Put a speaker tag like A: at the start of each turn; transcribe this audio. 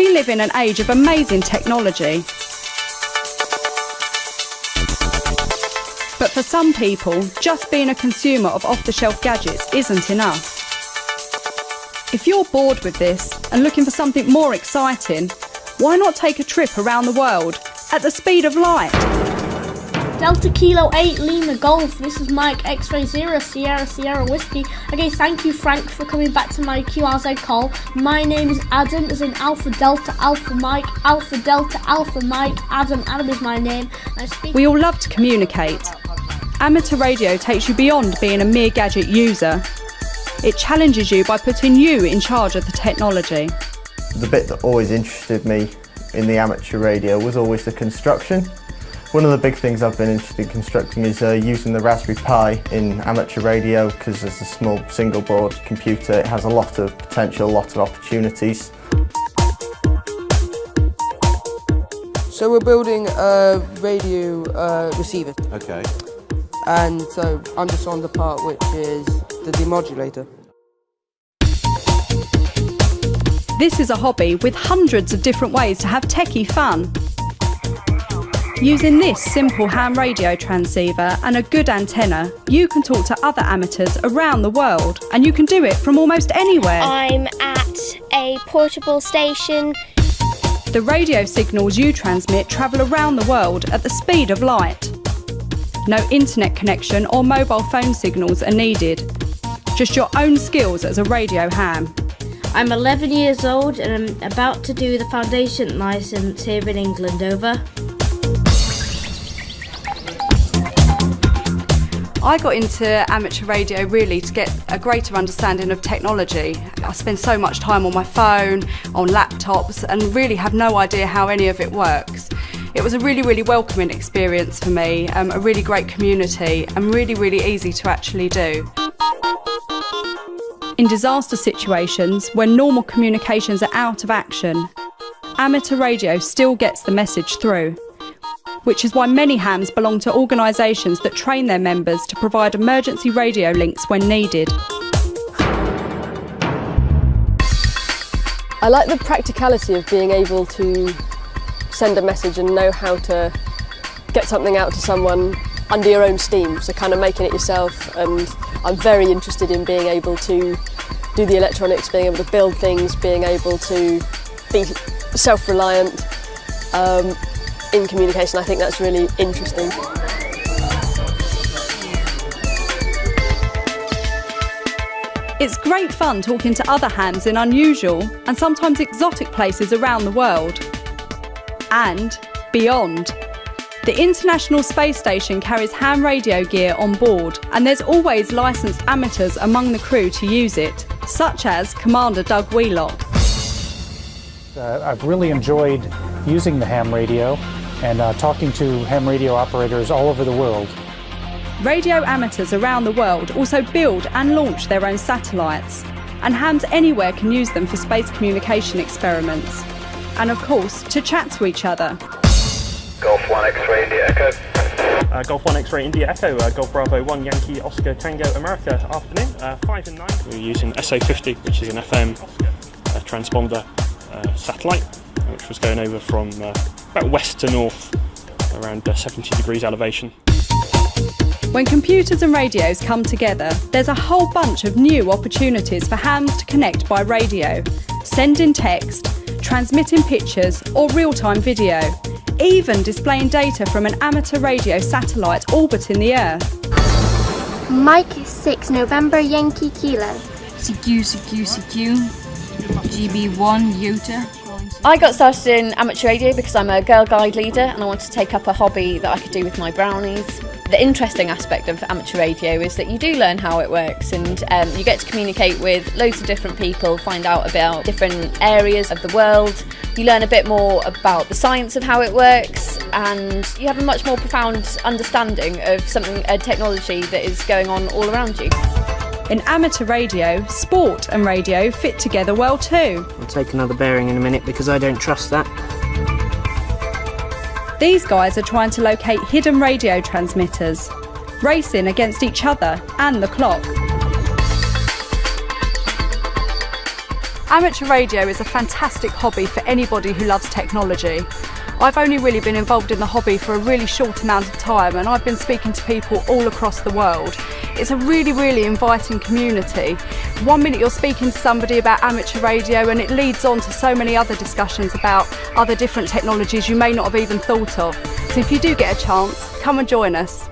A: We live in an age of amazing technology. But for some people, just being a consumer of off-the-shelf gadgets isn't enough. If you're bored with this and looking for something more exciting, why not take a trip around the world at the speed of light?
B: Delta Kilo 8 Lima Golf, this is Mike X-Ray 0 Sierra Sierra Whiskey. Okay, thank you Frank for coming back to my QRZ call. My name is Adam, as in Alpha Delta Alpha Mike, Alpha Delta Alpha Mike, Adam is my name.
A: We all love to communicate. Amateur radio takes you beyond being a mere gadget user. It challenges you by putting you in charge of the technology.
C: The bit that always interested me in the amateur radio was always the construction. One of the big things I've been interested in constructing is using the Raspberry Pi in amateur radio, because as a small single board computer it has a lot of potential, a lot of opportunities.
D: So we're building a radio receiver.
E: Okay.
D: And so I'm just on the part which is the demodulator.
A: This is a hobby with hundreds of different ways to have techie fun. Using this simple ham radio transceiver and a good antenna, you can talk to other amateurs around the world, and you can do it from almost anywhere.
F: I'm at a portable station.
A: The radio signals you transmit travel around the world at the speed of light. No internet connection or mobile phone signals are needed. Just your own skills as a radio ham.
B: I'm 11 years old and I'm about to do the foundation licence here in England, over.
A: I got into amateur radio really to get a greater understanding of technology. I spend so much time on my phone, on laptops, and really have no idea how any of it works. It was a really welcoming experience for me, a really great community, and really easy to actually do. In disaster situations, when normal communications are out of action, amateur radio still gets the message through, which is why many hams belong to organisations that train their members to provide emergency radio links when needed.
G: I like the practicality of being able to send a message and know how to get something out to someone under your own steam, so kind of making it yourself. And I'm very interested in being able to do the electronics, being able to build things, being able to be self-reliant in communication. I think that's really interesting.
A: It's great fun talking to other hams in unusual and sometimes exotic places around the world. And beyond. The International Space Station carries ham radio gear on board, and there's always licensed amateurs among the crew to use it, such as Commander Doug Wheelock.
H: I've really enjoyed using the ham radio and talking to ham radio operators all over the world.
A: Radio amateurs around the world also build and launch their own satellites, and hams anywhere can use them for space communication experiments. And of course, to chat to each other.
I: Golf 1 X-Ray India Echo. Golf 1 X-Ray India Echo, Golf Bravo 1 Yankee Oscar Tango America, afternoon, 5 and 9. We're using SA50, which is an FM transponder satellite, which was going over from about west to north, around 70 degrees elevation.
A: When computers and radios come together, there's a whole bunch of new opportunities for hams to connect by radio, sending text, transmitting pictures or real-time video, even displaying data from an amateur radio satellite orbiting the Earth.
F: Mike 6 November Yankee Kilo.
J: CQ, GB1 Utah.
K: I got started in amateur radio because I'm a Girl Guide leader and I wanted to take up a hobby that I could do with my brownies. The interesting aspect of amateur radio is that you do learn how it works, and you get to communicate with loads of different people, find out about different areas of the world. You learn a bit more about the science of how it works, and you have a much more profound understanding of a technology that is going on all around you.
A: In amateur radio, sport and radio fit together well too.
L: I'll take another bearing in a minute because I don't trust that.
A: These guys are trying to locate hidden radio transmitters, racing against each other and the clock. Amateur radio is a fantastic hobby for anybody who loves technology. I've only really been involved in the hobby for a really short amount of time, and I've been speaking to people all across the world. It's a really inviting community. One minute you're speaking to somebody about amateur radio and it leads on to so many other discussions about other different technologies you may not have even thought of. So if you do get a chance, come and join us.